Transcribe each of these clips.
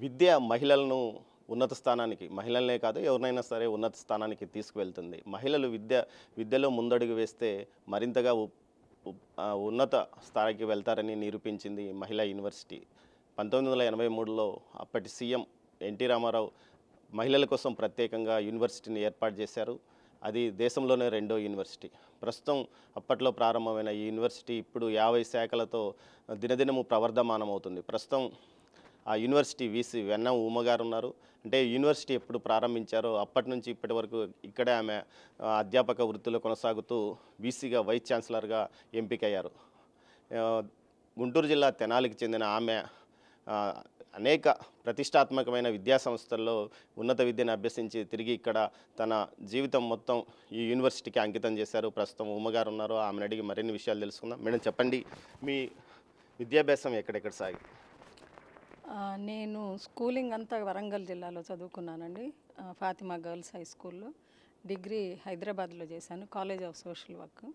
విద్య మహిళలను ఉన్నత స్థానానికి మహిళలనే కాదు ఎవరినైనా సరే ఉన్నత స్థానానికి తీసుకువెళ్తుంది. మహిళలు విద్యలో ముందడుగు వేస్తే మరింతగా ఉన్నత స్థాయికి వెళ్తారని నిరూపించింది మహిళా యూనివర్సిటీ. 1983లో అప్పటి సీఎం ఎన్టీ రామారావు మహిళల కోసం ప్రత్యేకంగా యూనివర్సిటీని ఏర్పాటు చేశారు. అది దేశంలోనే రెండో యూనివర్సిటీ. ప్రస్తుతం అప్పట్లో ప్రారంభమైన ఈ యూనివర్సిటీ ఇప్పుడు 50 శాఖలతో దినదినము ప్రవర్ధమానం అవుతుంది. ప్రస్తుతం ఆ యూనివర్సిటీ వీసీ వెన్న ఉమ గారు ఉన్నారు. అంటే యూనివర్సిటీ ఎప్పుడు ప్రారంభించారో అప్పటి నుంచి ఇప్పటి వరకు ఇక్కడే ఆమె అధ్యాపక వృత్తిలో కొనసాగుతూ వీసీగా వైస్ ఛాన్సలర్గా ఎంపికయ్యారు. గుంటూరు జిల్లా తెనాలికి చెందిన ఆమె అనేక ప్రతిష్టాత్మకమైన విద్యా సంస్థల్లో ఉన్నత విద్యను అభ్యసించి తిరిగి ఇక్కడ తన జీవితం మొత్తం ఈ యూనివర్సిటీకి అంకితం చేశారు. ప్రస్తుతం ఉమ్మగారు ఉన్నారు. ఆమెను అడిగి మరిన్ని విషయాలు తెలుసుకుందాం. మేడం చెప్పండి, మీ విద్యాభ్యాసం ఎక్కడెక్కడ సాగింది? నేను స్కూలింగ్ అంతా వరంగల్ జిల్లాలో చదువుకున్నానండి. ఫాతిమా గర్ల్స్ హై స్కూల్లో. డిగ్రీ హైదరాబాద్లో చేశాను, College of Social Work.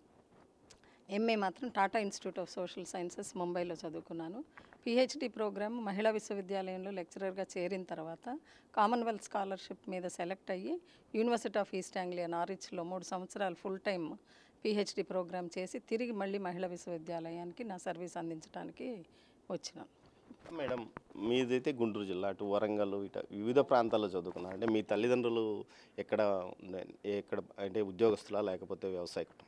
MA మాత్రం Tata Institute of Social Sciences ముంబైలో చదువుకున్నాను. పిహెచ్డి ప్రోగ్రామ్ మహిళా విశ్వవిద్యాలయంలో లెక్చరర్గా చేరిన తర్వాత కామన్వెల్త్ స్కాలర్షిప్ మీద సెలెక్ట్ అయ్యి యూనివర్సిటీ ఆఫ్ ఈస్ట్ ఆంగ్లియా నారిచ్లో 3 సంవత్సరాలు ఫుల్ టైం పిహెచ్డి ప్రోగ్రామ్ చేసి తిరిగి మళ్ళీ మహిళా విశ్వవిద్యాలయానికి నా సర్వీస్ అందించడానికి వచ్చినాను. మేడం, మీదైతే గుంటూరు జిల్లా, అటు వరంగల్, ఇటు వివిధ ప్రాంతాల్లో చదువుకున్నారు. అంటే మీ తల్లిదండ్రులు ఎక్కడ అంటే ఉద్యోగస్తులా లేకపోతే వ్యవసాయకుడు?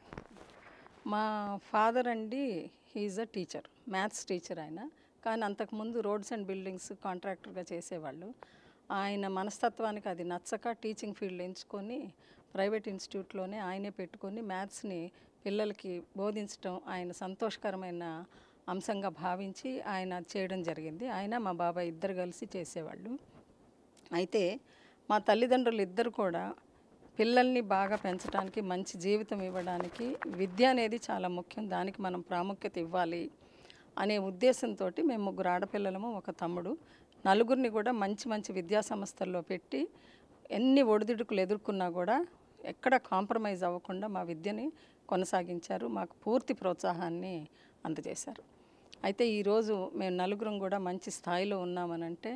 మా ఫాదర్ అండి he's a teacher, maths teacher ఆయన. కానీ అంతకుముందు రోడ్స్ అండ్ బిల్డింగ్స్ కాంట్రాక్టర్గా చేసేవాళ్ళు. ఆయన మనస్తత్వానికి అది నచ్చక టీచింగ్ ఫీల్డ్ ఎంచుకొని ప్రైవేట్ ఇన్స్టిట్యూట్లోనే ఆయనే పెట్టుకొని మ్యాథ్స్ని పిల్లలకి బోధించడం ఆయన సంతోషకరమైన అంశంగా భావించి ఆయన చేయడం జరిగింది. ఆయన మా బాబాయ్ ఇద్దరు కలిసి చేసేవాళ్ళు. అయితే మా తల్లిదండ్రులు ఇద్దరు కూడా పిల్లల్ని బాగా పెంచడానికి, మంచి జీవితం ఇవ్వడానికి విద్య అనేది చాలా ముఖ్యం, దానికి మనం ప్రాముఖ్యత ఇవ్వాలి అనే ఉద్దేశంతో మేము 3 ఆడపిల్లలము, 1 తమ్ముడు, నలుగురిని కూడా మంచి మంచి విద్యా సంస్థల్లో పెట్టి ఎన్ని ఒడిదుడుకులు ఎదుర్కొన్నా కూడా ఎక్కడ కాంప్రమైజ్ అవ్వకుండా మా విద్యని కొనసాగించారు. మాకు పూర్తి ప్రోత్సాహాన్ని అందజేశారు. అయితే ఈరోజు మేము నలుగురం కూడా మంచి స్థాయిలో ఉన్నామనంటే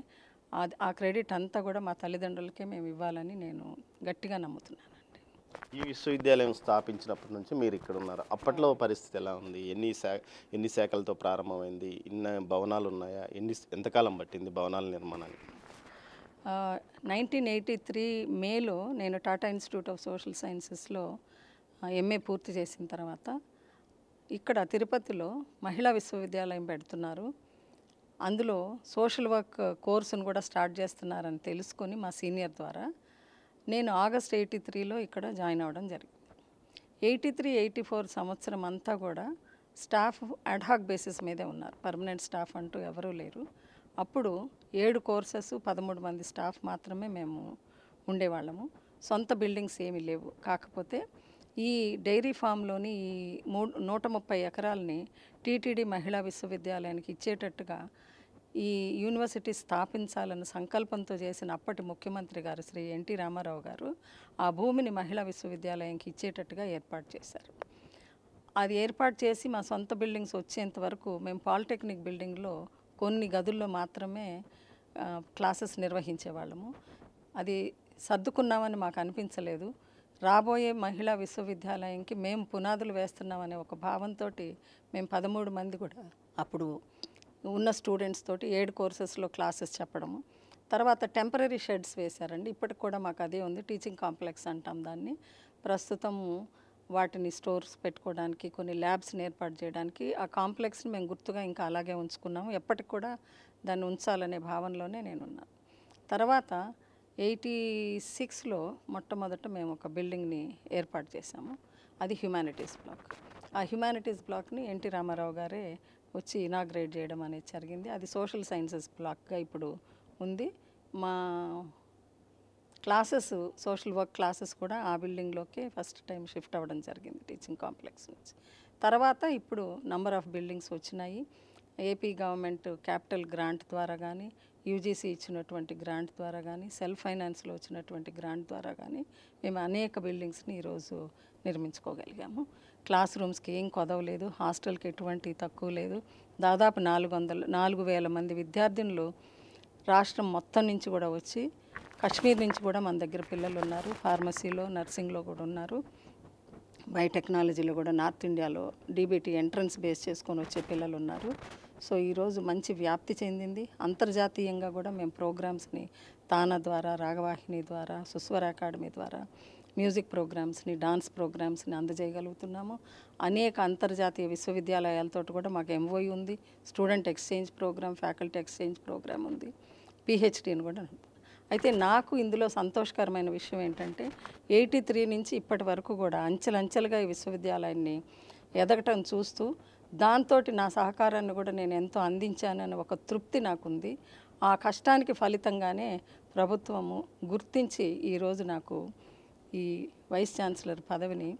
ఆ క్రెడిట్ అంతా కూడా మా తల్లిదండ్రులకే మేము ఇవ్వాలని నేను గట్టిగా నమ్ముతున్నానండి. ఈ విశ్వవిద్యాలయం స్థాపించినప్పటి నుంచి మీరు ఇక్కడ ఉన్నారు. అప్పట్లో పరిస్థితి ఎలా ఉంది? ఎన్ని శాఖలతో ప్రారంభమైంది? ఇన్ని భవనాలు ఉన్నాయా? ఎంతకాలం పట్టింది భవనాల నిర్మాణానికి? 1983 మేలో నేను టాటా ఇన్స్టిట్యూట్ ఆఫ్ సోషల్ సైన్సెస్లో ఎంఏ పూర్తి చేసిన తర్వాత ఇక్కడ తిరుపతిలో మహిళా విశ్వవిద్యాలయం పెడుతున్నారు. అందులో సోషల్ వర్క్ కోర్సును కూడా స్టార్ట్ చేస్తున్నారని తెలుసుకొని మా సీనియర్ ద్వారా నేను ఆగస్ట్ 83లో ఇక్కడ జాయిన్ అవ్వడం జరిగింది. 83-84 సంవత్సరం అంతా కూడా స్టాఫ్ అడ్హాక్ బేసిస్ మీదే ఉన్నారు. పర్మనెంట్ స్టాఫ్ అంటూ ఎవరూ లేరు. అప్పుడు 7 కోర్సెస్, 13 మంది స్టాఫ్ మాత్రమే మేము ఉండేవాళ్ళము. సొంత బిల్డింగ్స్ ఏమీ లేవు. కాకపోతే ఈ డైరీ ఫామ్లోని ఈ 130 ఎకరాలని టీటీడీ మహిళా విశ్వవిద్యాలయానికి ఇచ్చేటట్టుగా ఈ యూనివర్సిటీ స్థాపించాలన్న సంకల్పంతో చేసిన అప్పటి ముఖ్యమంత్రి గారు శ్రీ ఎన్టీ రామారావు గారు ఆ భూమిని మహిళా విశ్వవిద్యాలయానికి ఇచ్చేటట్టుగా ఏర్పాటు చేశారు. అది ఏర్పాటు చేసి మా సొంత బిల్డింగ్స్ వచ్చేంత వరకు మేము పాలిటెక్నిక్ బిల్డింగ్లో కొన్ని గదుల్లో మాత్రమే క్లాసెస్ నిర్వహించేవాళ్ళము. అది సర్దుకున్నామని మాకు అనిపించలేదు. రాబోయే మహిళా విశ్వవిద్యాలయంకి మేము పునాదులు వేస్తున్నామనే ఒక భావంతో మేము 13 మంది కూడా అప్పుడు ఉన్న స్టూడెంట్స్ తోటి 7 కోర్సెస్లో క్లాసెస్ చెప్పడము. తర్వాత టెంపరరీ షెడ్స్ వేశారండి. ఇప్పటికి కూడా మాకు అదే ఉంది, టీచింగ్ కాంప్లెక్స్ అంటాం దాన్ని. ప్రస్తుతం వాటిని స్టోర్స్ పెట్టుకోవడానికి, కొన్ని ల్యాబ్స్ని ఏర్పాటు చేయడానికి ఆ కాంప్లెక్స్ని మేము గుర్తుగా ఇంకా అలాగే ఉంచుకున్నాము. ఎప్పటికి కూడా దాన్ని ఉంచాలనే భావనలోనే నేనున్నాను. తర్వాత 86లో మొట్టమొదట మేము ఒక బిల్డింగ్ని ఏర్పాటు చేశాము. అది హ్యుమానిటీస్ బ్లాక్. ఆ హ్యుమానిటీస్ బ్లాక్ని ఎన్టీ రామారావు గారే వచ్చి ఇనాగ్రేట్ చేయడం అనేది జరిగింది. అది సోషల్ సైన్సెస్ బ్లాక్గా ఇప్పుడు ఉంది. మా క్లాసెస్, సోషల్ వర్క్ క్లాసెస్ కూడా ఆ బిల్డింగ్లోకే ఫస్ట్ టైం షిఫ్ట్ అవ్వడం జరిగింది టీచింగ్ కాంప్లెక్స్ నుంచి. తర్వాత ఇప్పుడు నంబర్ ఆఫ్ బిల్డింగ్స్ వచ్చినాయి. ఏపీ గవర్నమెంట్ క్యాపిటల్ గ్రాంట్ ద్వారా కానీ, యూజీసీ ఇచ్చినటువంటి గ్రాంట్ ద్వారా కానీ, సెల్ఫ్ ఫైనాన్స్లో వచ్చినటువంటి గ్రాంట్ ద్వారా కానీ మేము అనేక బిల్డింగ్స్ని ఈరోజు నిర్మించుకోగలిగాము. క్లాస్ రూమ్స్కి ఏం కొదవలేదు, హాస్టల్కి ఎటువంటి తక్కువ లేదు. దాదాపు 4,000 మంది విద్యార్థినులు రాష్ట్రం మొత్తం నుంచి కూడా వచ్చి, కాశ్మీర్ నుంచి కూడా మన దగ్గర పిల్లలు ఉన్నారు, ఫార్మసీలో నర్సింగ్లో కూడా ఉన్నారు, బయోటెక్నాలజీలో కూడా నార్త్ ఇండియాలో డీబీటీ ఎంట్రన్స్ బేస్ చేసుకొని వచ్చే పిల్లలు ఉన్నారు. సో ఈరోజు మంచి వ్యాప్తి చెందింది. అంతర్జాతీయంగా కూడా మేము ప్రోగ్రామ్స్ని తానా ద్వారా, రాగవాహిని ద్వారా, సుస్వర అకాడమీ ద్వారా మ్యూజిక్ ప్రోగ్రామ్స్ని, డాన్స్ ప్రోగ్రామ్స్ని అందజేయగలుగుతున్నాము. అనేక అంతర్జాతీయ విశ్వవిద్యాలయాలతో కూడా మాకు ఎంఓయూ ఉంది. Student exchange programme, faculty exchange programme ఉంది, పిహెచ్డీని కూడా. అయితే నాకు ఇందులో సంతోషకరమైన విషయం ఏంటంటే 83 నుంచి ఇప్పటి వరకు కూడా అంచెలంచెలుగా ఈ విశ్వవిద్యాలయాన్ని ఎదగటం చూస్తూ దాంతో నా సహకారాన్ని కూడా నేను ఎంతో అందించానని ఒక తృప్తి నాకుంది. ఆ కష్టానికి ఫలితంగానే ప్రభుత్వము గుర్తించి ఈరోజు నాకు ఈ వైస్ ఛాన్సలర్ పదవిని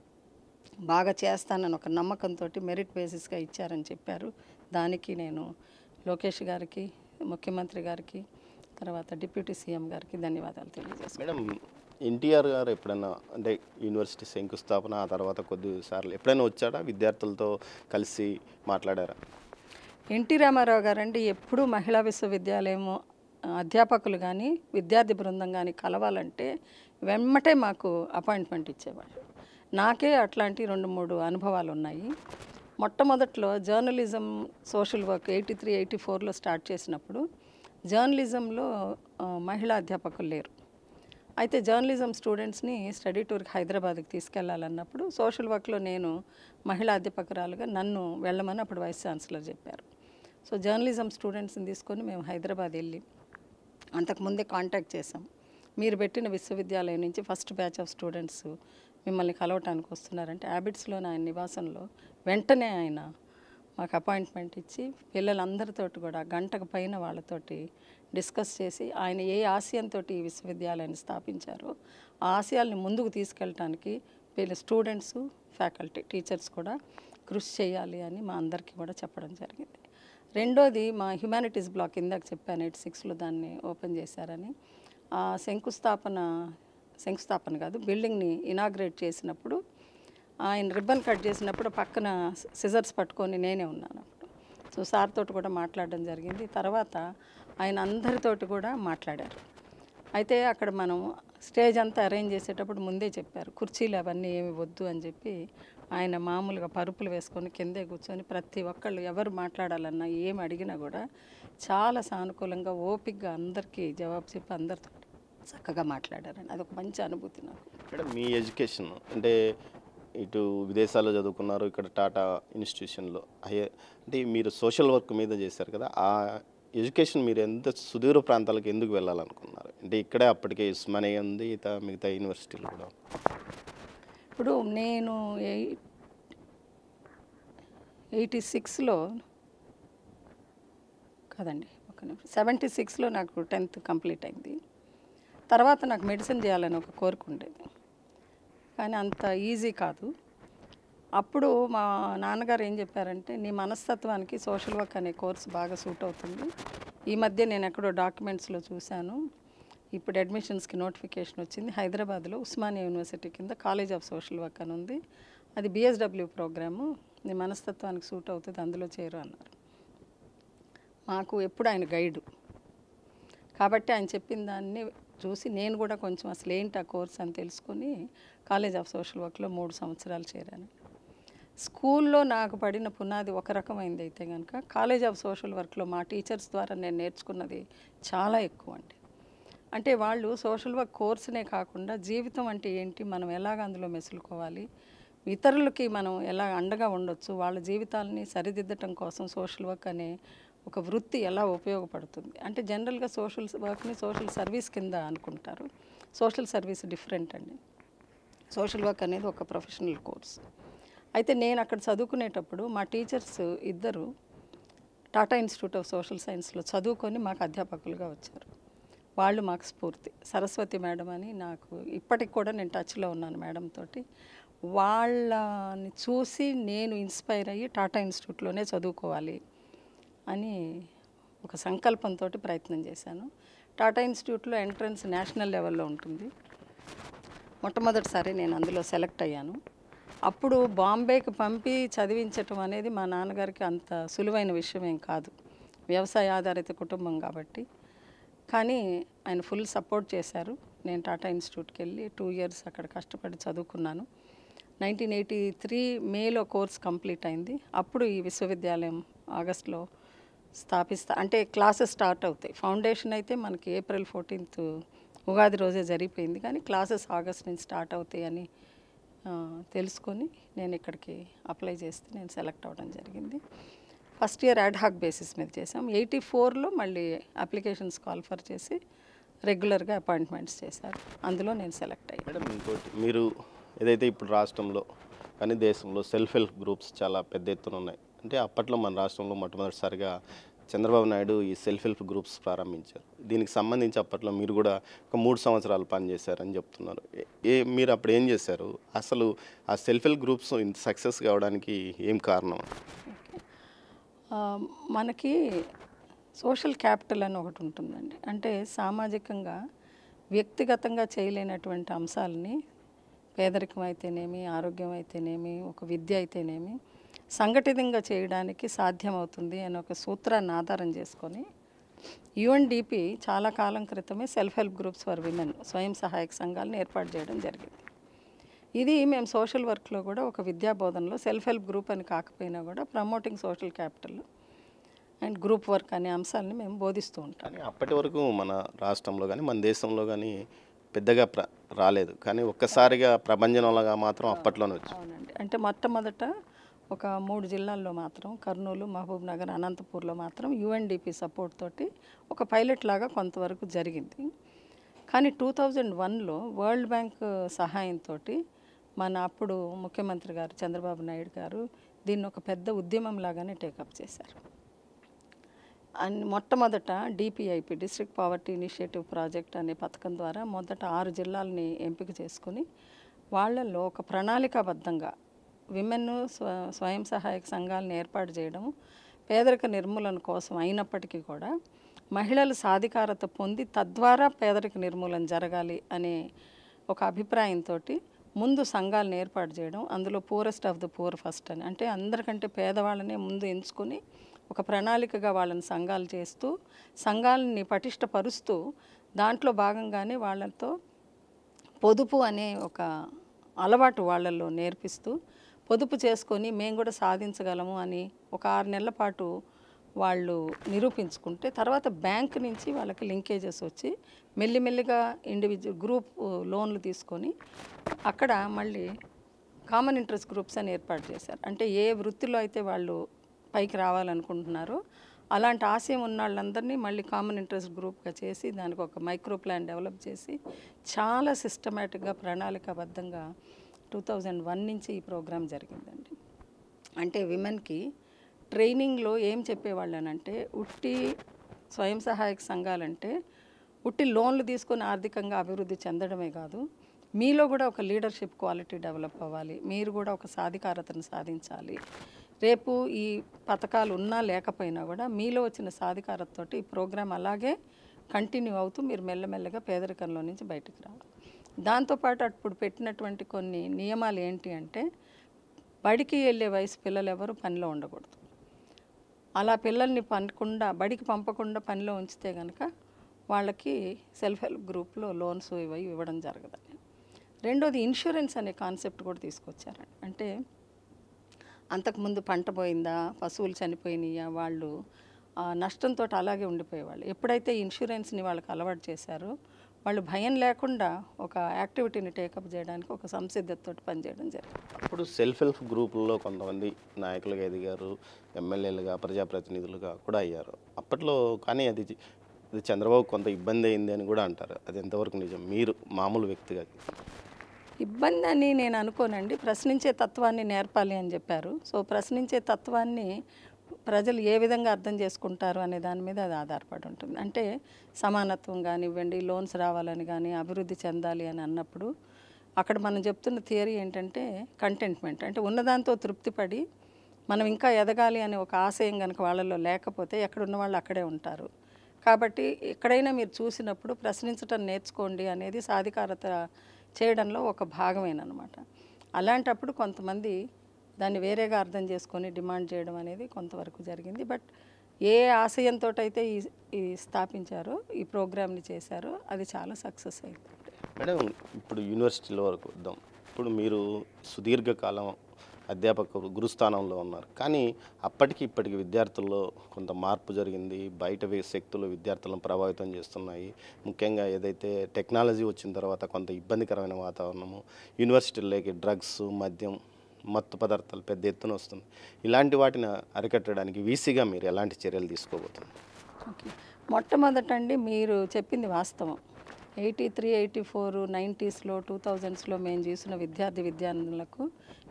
బాగా చేస్తానని ఒక నమ్మకంతో మెరిట్ బేసిస్గా ఇచ్చారని చెప్పారు. దానికి నేను లోకేష్ గారికి, ముఖ్యమంత్రి గారికి, తర్వాత డిప్యూటీ సీఎం గారికి ధన్యవాదాలు తెలియజేస్తాను. మేడం, ఎన్టీఆర్ గారు ఎప్పుడైనా అంటే యూనివర్సిటీ శంకుస్థాపన ఆ తర్వాత కొద్దిసార్లు ఎప్పుడైనా వచ్చాడా, విద్యార్థులతో కలిసి మాట్లాడారా? ఎన్టీ రామారావు గారండి ఎప్పుడూ మహిళా విశ్వవిద్యాలయము అధ్యాపకులు కానీ విద్యార్థి బృందం కానీ కలవాలంటే వెమ్మటే మాకు అపాయింట్మెంట్ ఇచ్చేవాళ్ళు. నాకే అట్లాంటి 2-3 అనుభవాలు ఉన్నాయి. మొట్టమొదట్లో జర్నలిజం సోషల్ వర్క్ 83, 84లో స్టార్ట్ చేసినప్పుడు జర్నలిజంలో మహిళా అధ్యాపకులు లేరు. అయితే జర్నలిజం స్టూడెంట్స్ని స్టడీ టూర్కి హైదరాబాద్కి తీసుకెళ్లాలన్నప్పుడు సోషల్ వర్క్లో నేను మహిళా అధ్యాపకురాలుగా నన్ను వెళ్ళమని అప్పుడు వైస్ ఛాన్సలర్ చెప్పారు. సో జర్నలిజం స్టూడెంట్స్ని తీసుకొని మేము హైదరాబాద్ వెళ్ళి అంతకుముందే కాంటాక్ట్ చేసాం. మీరు పెట్టిన విశ్వవిద్యాలయం నుంచి ఫస్ట్ బ్యాచ్ ఆఫ్ స్టూడెంట్స్ మిమ్మల్ని కలవటానికి వస్తున్నారంటే హ్యాబిట్స్లోని ఆయన నివాసంలో వెంటనే ఆయన మాకు అపాయింట్మెంట్ ఇచ్చి పిల్లలందరితోటి కూడా గంటకు పైన వాళ్ళతోటి డిస్కస్ చేసి ఆయన ఏ ఆశయంతో ఈ విశ్వవిద్యాలయాన్ని స్థాపించారో ఆ ఆశయాల్ని ముందుకు తీసుకెళ్ళటానికి స్టూడెంట్స్, ఫ్యాకల్టీ, టీచర్స్ కూడా కృషి చేయాలి అని మా అందరికీ కూడా చెప్పడం జరిగింది. రెండోది మా హ్యుమానిటీస్ బ్లాక్ ఇందాక చెప్పాను 86లో దాన్ని ఓపెన్ చేశారని. ఆ శంకుస్థాపన కాదు, బిల్డింగ్ని ఇనాగ్రేట్ చేసినప్పుడు ఆయన రిబ్బన్ కట్ చేసినప్పుడు పక్కన సిజర్స్ పట్టుకొని నేనే ఉన్నాను అప్పుడు. సో సార్ తోటి కూడా మాట్లాడడం జరిగింది. తర్వాత ఆయన అందరితోటి కూడా మాట్లాడారు. అయితే అక్కడ మనం స్టేజ్ అంతా అరేంజ్ చేసేటప్పుడు ముందే చెప్పారు కుర్చీలు అవన్నీ ఏమి వద్దు అని చెప్పి ఆయన మామూలుగా పరుపులు వేసుకొని కిందే కూర్చొని ప్రతి ఒక్కళ్ళు ఎవరు మాట్లాడాలన్నా ఏమి అడిగినా కూడా చాలా సానుకూలంగా ఓపికగా అందరికీ జవాబు చెప్పి అందరితో చక్కగా మాట్లాడారని అదొక మంచి అనుభూతి నాకు. ఇక్కడ మీ ఎడ్యుకేషన్ అంటే ఇటు విదేశాల్లో చదువుకున్నారు, ఇక్కడ టాటా ఇన్స్టిట్యూషన్లో అంటే మీరు సోషల్ వర్క్ మీద చేశారు కదా, ఆ ఎడ్యుకేషన్ మీరు ఎంత సుదూర ప్రాంతాలకు ఎందుకు వెళ్ళాలనుకున్నారు? అంటే ఇక్కడే అప్పటికే ఉస్మానియా ఉంది, మిగతా యూనివర్సిటీలు కూడా. ఇప్పుడు నేను 86లో కాదండి, 76లో నాకు 10th కంప్లీట్ అయింది. తర్వాత నాకు మెడిసిన్ చేయాలని ఒక కోరిక ఉండేది, కానీ అంత ఈజీ కాదు. అప్పుడు మా నాన్నగారు ఏం చెప్పారంటే నీ మనస్తత్వానికి సోషల్ వర్క్ అనే కోర్సు బాగా సూట్ అవుతుంది. ఈ మధ్య నేను ఎక్కడో డాక్యుమెంట్స్లో చూశాను, ఇప్పుడు అడ్మిషన్స్కి నోటిఫికేషన్ వచ్చింది. హైదరాబాద్లో ఉస్మానియా యూనివర్సిటీ కింద కాలేజ్ ఆఫ్ సోషల్ వర్క్ అని ఉంది, అది బిఎస్డబ్ల్యూ ప్రోగ్రాము, నీ మనస్తత్వానికి సూట్ అవుతుంది, అందులో చేరు అన్నారు. మాకు ఎప్పుడు ఆయన గైడు కాబట్టి ఆయన చెప్పిన దాన్ని చూసి నేను కూడా కొంచెం అసలు ఏంటి ఆ కోర్స్ అని తెలుసుకొని కాలేజ్ ఆఫ్ సోషల్ వర్క్లో 3 సంవత్సరాలు చేరాను. స్కూల్లో నాకు పడిన పునాది ఒక రకమైంది అయితే కనుక కాలేజ్ ఆఫ్ సోషల్ వర్క్లో మా టీచర్స్ ద్వారా నేను నేర్చుకున్నది చాలా ఎక్కువ అంటే వాళ్ళు సోషల్ వర్క్ కోర్సునే కాకుండా జీవితం అంటే ఏంటి, మనం ఎలాగ అందులో మెసులుకోవాలి, ఇతరులకి మనం ఎలా అండగా ఉండొచ్చు, వాళ్ళ జీవితాలని సరిదిద్దటం కోసం సోషల్ వర్క్ అనే ఒక వృత్తి ఎలా ఉపయోగపడుతుంది. అంటే జనరల్గా సోషల్ వర్క్ని సోషల్ సర్వీస్ కింద అనుకుంటారు. సోషల్ సర్వీస్ డిఫరెంట్ అండి. సోషల్ వర్క్ అనేది ఒక ప్రొఫెషనల్ కోర్స్. అయితే నేను అక్కడ చదువుకునేటప్పుడు మా టీచర్స్ ఇద్దరు టాటా ఇన్స్టిట్యూట్ ఆఫ్ సోషల్ సైన్స్లో చదువుకొని మాకు అధ్యాపకులుగా వచ్చారు. వాళ్ళు మాకు స్ఫూర్తి. సరస్వతి మేడం అని, నాకు ఇప్పటికి కూడా నేను టచ్లో ఉన్నాను మేడం తోటి. వాళ్ళని చూసి నేను ఇన్స్పైర్ అయ్యి టాటా ఇన్స్టిట్యూట్లోనే చదువుకోవాలి అని ఒక సంకల్పంతో ప్రయత్నం చేశాను. టాటా ఇన్స్టిట్యూట్లో ఎంట్రన్స్ నేషనల్ లెవెల్లో ఉంటుంది. మొట్టమొదటిసారి నేను అందులో సెలెక్ట్ అయ్యాను. అప్పుడు బాంబేకి పంపి చదివించటం అనేది మా నాన్నగారికి అంత సులువైన విషయం ఏం కాదు, వ్యవసాయ ఆధారిత కుటుంబం కాబట్టి. కానీ ఆయన ఫుల్ సపోర్ట్ చేశారు. నేను టాటా ఇన్స్టిట్యూట్కి వెళ్ళి 2 ఇయర్స్ అక్కడ కష్టపడి చదువుకున్నాను. 1983 మేలో కోర్స్ కంప్లీట్ అయింది. అప్పుడు ఈ విశ్వవిద్యాలయం ఆగస్టులో అంటే క్లాసెస్ స్టార్ట్ అవుతాయి. ఫౌండేషన్ అయితే మనకి ఏప్రిల్ 14th ఉగాది రోజే జరిగిపోయింది, కానీ క్లాసెస్ ఆగస్ట్ నుంచి స్టార్ట్ అవుతాయి అని తెలుసుకొని నేను ఇక్కడికి అప్లై చేస్తే నేను సెలెక్ట్ అవ్వడం జరిగింది. First year add hack basis మీద చేసాం. 84లో మళ్ళీ అప్లికేషన్స్ కాల్ఫర్ చేసి రెగ్యులర్గా అపాయింట్మెంట్స్ చేశారు. అందులో నేను సెలెక్ట్ అయ్యాను. మేడం, ఇంకోటి, మీరు ఏదైతే ఇప్పుడు రాష్ట్రంలో కానీ దేశంలో సెల్ఫ్ హెల్ప్ గ్రూప్స్ చాలా పెద్ద ఎత్తున ఉన్నాయి. అంటే అప్పట్లో మన రాష్ట్రంలో మొట్టమొదటిసారిగా చంద్రబాబు నాయుడు ఈ సెల్ఫ్ హెల్ప్ గ్రూప్స్ ప్రారంభించారు. దీనికి సంబంధించి అప్పట్లో మీరు కూడా ఒక 3 సంవత్సరాలు పనిచేశారని చెప్తున్నారు. మీరు అప్పుడు ఏం చేశారు? అసలు ఆ సెల్ఫ్ హెల్ప్ గ్రూప్స్ ఇంత సక్సెస్ కావడానికి ఏం కారణం? మనకి సోషల్ క్యాపిటల్ అని ఒకటి ఉంటుందండి. అంటే సామాజికంగా వ్యక్తిగతంగా చేయలేనటువంటి అంశాలని, పేదరికం అయితేనేమి, ఆరోగ్యం అయితేనేమి, ఒక విద్య అయితేనేమి సంఘటితంగా చేయడానికి సాధ్యమవుతుంది అని ఒక సూత్రాన్ని ఆధారం చేసుకొని యుఎన్డిపి చాలా కాలం క్రితమే self help groups for women, స్వయం సహాయక సంఘాలను ఏర్పాటు చేయడం జరిగింది. ఇది మేము సోషల్ వర్క్లో కూడా ఒక విద్యా బోధనలో సెల్ఫ్ హెల్ప్ గ్రూప్ అని కాకపోయినా కూడా promoting social capital and group work అనే అంశాలని మేము బోధిస్తూ ఉంటాం. కానీ అప్పటి వరకు మన రాష్ట్రంలో కానీ మన దేశంలో కానీ పెద్దగా రాలేదు, కానీ ఒక్కసారిగా ప్రభంజనంలాగా మాత్రం అప్పట్లోనే వచ్చింది. అవునండి. అంటే మొట్టమొదట ఒక 3 జిల్లాల్లో మాత్రం కర్నూలు, మహబూబ్ నగర్, అనంతపూర్లో మాత్రం యుఎన్డిపి సపోర్ట్ తోటి ఒక పైలట్ లాగా కొంతవరకు జరిగింది. కానీ 2001లో వరల్డ్ బ్యాంక్ సహాయంతో మన అప్పుడు ముఖ్యమంత్రి గారు చంద్రబాబు నాయుడు గారు దీన్ని ఒక పెద్ద ఉద్యమం లాగానే టేకప్ చేశారు. అండ్ మొట్టమొదట డిపిఐపి, డిస్ట్రిక్ట్ పావర్టీ ఇనిషియేటివ్ ప్రాజెక్ట్ అనే పథకం ద్వారా మొదట 6 జిల్లాలని ఎంపిక చేసుకుని వాళ్ళల్లో ఒక ప్రణాళికాబద్ధంగా విమెన్ స్వయం సహాయక సంఘాలను ఏర్పాటు చేయడం పేదరిక నిర్మూలన కోసం అయినప్పటికీ కూడా మహిళలు సాధికారత పొంది తద్వారా పేదరిక నిర్మూలన జరగాలి అనే ఒక అభిప్రాయంతో ముందు సంఘాలను ఏర్పాటు చేయడం, అందులో poorest of the poor first అని, అంటే అందరికంటే పేదవాళ్ళనే ముందు ఎంచుకొని ఒక ప్రణాళికగా వాళ్ళని సంఘాలు చేస్తూ సంఘాలని పటిష్టపరుస్తూ దాంట్లో భాగంగానే వాళ్ళతో పొదుపు అనే ఒక అలవాటు వాళ్ళల్లో నేర్పిస్తూ పొదుపు చేసుకొని మేము కూడా సాధించగలము అని ఒక 6 నెలల పాటు వాళ్ళు నిరూపించుకుంటే తర్వాత బ్యాంక్ నుంచి వాళ్ళకి లింకేజెస్ వచ్చి మెల్లిమెల్లిగా ఇండివిజువల్ గ్రూప్ లోన్లు తీసుకొని అక్కడ మళ్ళీ కామన్ ఇంట్రెస్ట్ గ్రూప్స్ అని ఏర్పాటు చేశారు. అంటే ఏ వృత్తిలో అయితే వాళ్ళు పైకి రావాలనుకుంటున్నారో అలాంటి ఆశయం ఉన్న వాళ్ళందరినీ మళ్ళీ కామన్ ఇంట్రెస్ట్ గ్రూప్గా చేసి దానికి ఒక మైక్రో ప్లాన్ డెవలప్ చేసి చాలా సిస్టమేటిక్గా ప్రణాళికాబద్ధంగా 2001 నుంచి ఈ ప్రోగ్రాం జరిగిందండి. అంటే విమెన్కి ట్రైనింగ్లో ఏం చెప్పేవాళ్ళనంటే ఉట్టి స్వయం సహాయక సంఘాలంటే ఉట్టి లోన్లు తీసుకొని ఆర్థికంగా అభివృద్ధి చెందడమే కాదు, మీలో కూడా ఒక లీడర్షిప్ క్వాలిటీ డెవలప్ అవ్వాలి, మీరు కూడా ఒక సాధికారతను సాధించాలి. రేపు ఈ పథకాలు ఉన్నా లేకపోయినా కూడా మీలో వచ్చిన సాధికారతతోటి ఈ ప్రోగ్రాం అలాగే కంటిన్యూ అవుతూ మీరు మెల్లమెల్లగా పేదరికంలో నుంచి బయటకు రావాలి. దాంతోపాటు అప్పుడు పెట్టినటువంటి కొన్ని నియమాలు ఏంటి అంటే బడికి వెళ్ళే వయసు పిల్లలు ఎవరు పనిలో ఉండకూడదు. అలా పిల్లల్ని బడికి పంపకుండా పనిలో ఉంచితే కనుక వాళ్ళకి సెల్ఫ్ హెల్ప్ గ్రూప్లో లోన్స్ ఇవ్వడం జరగదని. రెండోది ఇన్సూరెన్స్ అనే కాన్సెప్ట్ కూడా తీసుకొచ్చారండి. అంటే అంతకుముందు పంట పోయిందా, పశువులు చనిపోయినాయా, వాళ్ళు నష్టంతో అలాగే ఉండిపోయేవాళ్ళు. ఎప్పుడైతే ఇన్సూరెన్స్ని వాళ్ళకి అలవాటు చేశారో వాళ్ళు భయం లేకుండా ఒక యాక్టివిటీని టేకప్ చేయడానికి ఒక సంసిద్ధతతో పనిచేయడం జరిగింది. అప్పుడు సెల్ఫ్ హెల్ప్ గ్రూపుల్లో కొంతమంది నాయకులుగా ఎదిగారు, ఎమ్మెల్యేలుగా, ప్రజాప్రతినిధులుగా కూడా అయ్యారు అప్పట్లో. కానీ అది చంద్రబాబు కొంత ఇబ్బంది అయింది అని కూడా అంటారు. అది ఎంతవరకు నిజం? మీరు మామూలు వ్యక్తిగా. ఇబ్బంది అని నేను అనుకోనండి. ప్రశ్నించే తత్వాన్ని నేర్పాలి అని చెప్పారు. సో ప్రశ్నించే తత్వాన్ని ప్రజలు ఏ విధంగా అర్థం చేసుకుంటారు అనే దాని మీద అది ఆధారపడి ఉంటుంది. అంటే సమానత్వం కానివ్వండి, లోన్స్ రావాలని కానీ, అభివృద్ధి చెందాలి అని అన్నప్పుడు అక్కడ మనం చెప్తున్న థియరీ ఏంటంటే కంటెంట్మెంట్, అంటే ఉన్నదాంతో తృప్తిపడి మనం ఇంకా ఎదగాలి అనే ఒక ఆశయం కనుక వాళ్ళలో లేకపోతే ఎక్కడున్న వాళ్ళు అక్కడే ఉంటారు. కాబట్టి ఎక్కడైనా మీరు చూసినప్పుడు ప్రశ్నించడం నేర్చుకోండి అనేది సాధికారత చేయడంలో ఒక భాగమేనమాట. అలాంటప్పుడు కొంతమంది దాన్ని వేరేగా అర్థం చేసుకొని డిమాండ్ చేయడం అనేది కొంతవరకు జరిగింది. బట్ ఏ ఆశయంతో అయితే ఈ స్థాపించారో ఈ ప్రోగ్రామ్ని చేశారో అది చాలా సక్సెస్ అయింది. మేడం, ఇప్పుడు యూనివర్సిటీల వరకు వద్దాం. ఇప్పుడు మీరు సుదీర్ఘకాలం అధ్యాపకులు గురుస్థానంలో ఉన్నారు, కానీ అప్పటికి ఇప్పటికి విద్యార్థుల్లో కొంత మార్పు జరిగింది. బయట శక్తులు విద్యార్థులను ప్రభావితం చేస్తున్నాయి. ముఖ్యంగా ఏదైతే టెక్నాలజీ వచ్చిన తర్వాత కొంత ఇబ్బందికరమైన వాతావరణము, యూనివర్సిటీల్లోకి డ్రగ్స్, మద్యం, మత్తు పదార్థాలు పెద్ద ఎత్తున వస్తుంది. ఇలాంటి వాటిని అరికట్టడానికి వీసీగా మీరు ఎలాంటి చర్యలు తీసుకోబోతున్నారు? ఓకే, మొట్టమొదటండి మీరు చెప్పింది వాస్తవం. 83, 84, 90స్లో 2000స్లో మేము చూసిన విద్యార్థులకు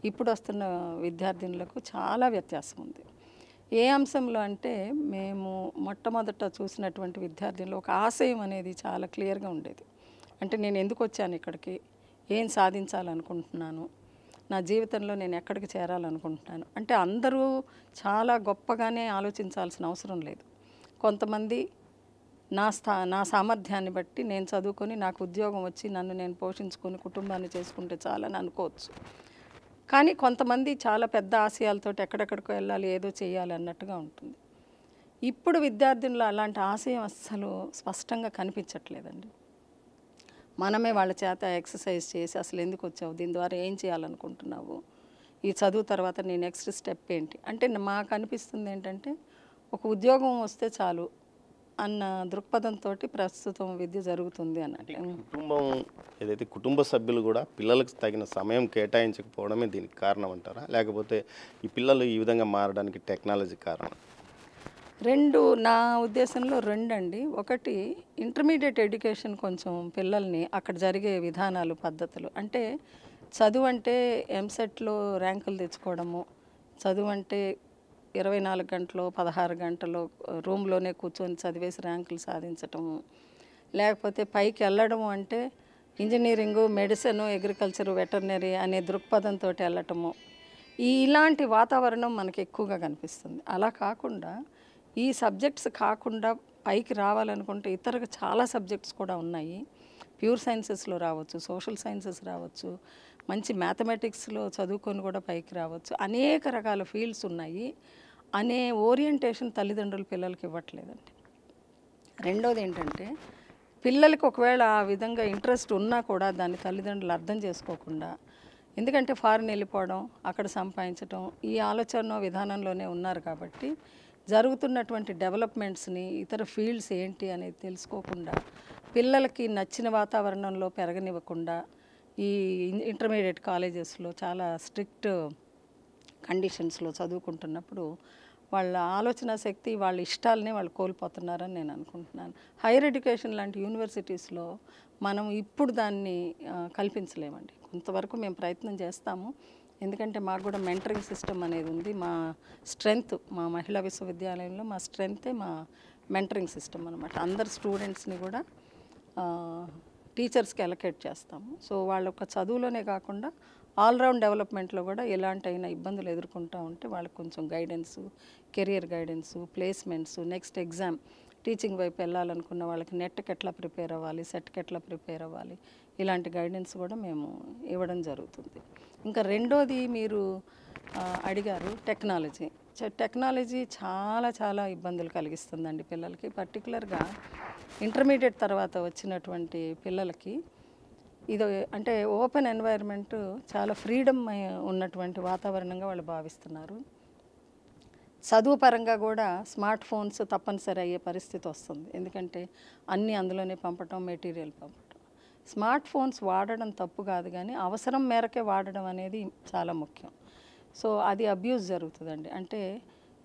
ఇప్పుడు వస్తున్న విద్యార్థినులకు చాలా వ్యత్యాసం ఉంది. ఏ అంశంలో అంటే మేము మొట్టమొదట చూసినటువంటి విద్యార్థుల్లో ఒక ఆశయం అనేది చాలా క్లియర్గా ఉండేది. అంటే నేను ఎందుకు వచ్చాను ఇక్కడికి, ఏం సాధించాలనుకుంటున్నాను, నా జీవితంలో నేను ఎక్కడికి చేరాలనుకుంటున్నాను అంటే అందరూ చాలా గొప్పగానే ఆలోచించాల్సిన అవసరం లేదు. కొంతమంది నా సామర్థ్యాన్ని బట్టి నేను చదువుకొని నాకు ఉద్యోగం వచ్చి నన్ను నేను పోషించుకొని కుటుంబాన్ని చేసుకుంటే చాలని అనుకోవచ్చు. కానీ కొంతమంది చాలా పెద్ద ఆశయాలతో ఎక్కడెక్కడికో వెళ్ళాలి, ఏదో చేయాలి అన్నట్టుగా ఉంటుంది. ఇప్పుడు విద్యార్థుల్లో అలాంటి ఆశయం అస్సలు స్పష్టంగా కనిపించట్లేదండి. మనమే వాళ్ళ చేత ఎక్సర్సైజ్ చేసి అసలు ఎందుకు వచ్చావు, దీని ద్వారా ఏం చేయాలనుకుంటున్నావు, ఈ చదువు తర్వాత నీ నెక్స్ట్ స్టెప్ ఏంటి అంటే మాకు అనిపిస్తుంది ఏంటంటే ఒక ఉద్యోగం వస్తే చాలు అన్న దృక్పథంతో ప్రస్తుతం విద్య జరుగుతుంది అన్నట్టు. కుటుంబం ఏదైతే కుటుంబ సభ్యులు కూడా పిల్లలకు తగిన సమయం కేటాయించకపోవడమే దీనికి కారణం అంటారా, లేకపోతే ఈ పిల్లలు ఈ విధంగా మారడానికి టెక్నాలజీ కారణం? నా ఉద్దేశంలో రెండండి. ఒకటి, ఇంటర్మీడియట్ ఎడ్యుకేషన్ కొంచెం పిల్లల్ని అక్కడ జరిగే విధానాలు, పద్ధతులు అంటే చదువు అంటే ఎంసెట్లో ర్యాంకులు తెచ్చుకోవడము, చదువు అంటే 24 గంటలు 16 గంటలు రూమ్లోనే కూర్చొని చదివేసి ర్యాంకులు సాధించటము, లేకపోతే పైకి వెళ్ళడము అంటే ఇంజనీరింగు, మెడిసిన్, అగ్రికల్చరు, వెటర్నరీ అనే దృక్పథంతో వెళ్ళటము, ఇలాంటి వాతావరణం మనకి ఎక్కువగా కనిపిస్తుంది. అలా కాకుండా ఈ సబ్జెక్ట్స్ కాకుండా పైకి రావాలనుకుంటే ఇతర చాలా సబ్జెక్ట్స్ కూడా ఉన్నాయి. ప్యూర్ సైన్సెస్లో రావచ్చు, సోషల్ సైన్సెస్ రావచ్చు, మంచి మ్యాథమెటిక్స్లో చదువుకొని కూడా పైకి రావచ్చు, అనేక రకాల ఫీల్డ్స్ ఉన్నాయి అనే ఓరియంటేషన్ తల్లిదండ్రులు పిల్లలకి ఇవ్వట్లేదండి. రెండోది ఏంటంటే పిల్లలకి ఒకవేళ ఆ విధంగా ఇంట్రెస్ట్ ఉన్నా కూడా దాన్ని తల్లిదండ్రులు అర్థం చేసుకోకుండా, ఎందుకంటే ఫారిన్ వెళ్ళిపోవడం, అక్కడ సంపాదించడం, ఈ ఆలోచన విధానంలోనే ఉన్నారు కాబట్టి జరుగుతున్నటువంటి డెవలప్మెంట్స్ని, ఇతర ఫీల్డ్స్ ఏంటి అనేది తెలుసుకోకుండా, పిల్లలకి నచ్చిన వాతావరణంలో పెరగనివ్వకుండా, ఈ ఇంటర్మీడియట్ కాలేజెస్లో చాలా స్ట్రిక్ట్ కండిషన్స్లో చదువుకుంటున్నప్పుడు వాళ్ళ ఆలోచన శక్తి, వాళ్ళ ఇష్టాలని వాళ్ళు కోల్పోతున్నారని నేను అనుకుంటున్నాను. హైయర్ ఎడ్యుకేషన్ లాంటి యూనివర్సిటీస్లో మనం ఇప్పుడు దాన్ని కల్పించలేమండి. కొంతవరకు మేము ప్రయత్నం చేస్తాము, ఎందుకంటే మాకు కూడా మెంటరింగ్ సిస్టమ్ అనేది ఉంది. మా స్ట్రెంగ్త్, మా మహిళా విశ్వవిద్యాలయంలో మా స్ట్రెంగ్తే మా మెంటరింగ్ సిస్టమ్ అనమాట. అందరు స్టూడెంట్స్ని కూడా టీచర్స్కి అలొకేట్ చేస్తాము. సో వాళ్ళ యొక్క చదువులోనే కాకుండా ఆల్రౌండ్ డెవలప్మెంట్లో కూడా ఎలాంటి అయినా ఇబ్బందులు ఎదుర్కొంటూ ఉంటే వాళ్ళకి కొంచెం guidance, career guidance, placements, next exam, teaching వైపు వెళ్ళాలనుకున్న వాళ్ళకి నెట్కి ఎట్లా ప్రిపేర్ అవ్వాలి, సెట్కి ఎట్లా ప్రిపేర్ అవ్వాలి, ఇలాంటి గైడెన్స్ కూడా మేము ఇవ్వడం జరుగుతుంది. ఇంకా రెండోది మీరు అడిగారు టెక్నాలజీ. టెక్నాలజీ చాలా చాలా ఇబ్బందులు కలిగిస్తుందండి పిల్లలకి. పర్టికులర్గా ఇంటర్మీడియట్ తర్వాత వచ్చినటువంటి పిల్లలకి ఇది అంటే ఓపెన్ ఎన్వైర్న్మెంట్, చాలా ఫ్రీడమ్ ఉన్నటువంటి వాతావరణంగా వాళ్ళు భావిస్తున్నారు. చదువు పరంగా కూడా స్మార్ట్ ఫోన్స్ తప్పనిసరి అయ్యే పరిస్థితి వస్తుంది. ఎందుకంటే అన్నీ అందులోనే పంపటం, మెటీరియల్ పంపటం. స్మార్ట్ ఫోన్స్ వాడడం తప్పు కాదు, కానీ అవసరం మేరకే వాడడం అనేది చాలా ముఖ్యం. సో అది అబ్యూస్ జరుగుతుందండి. అంటే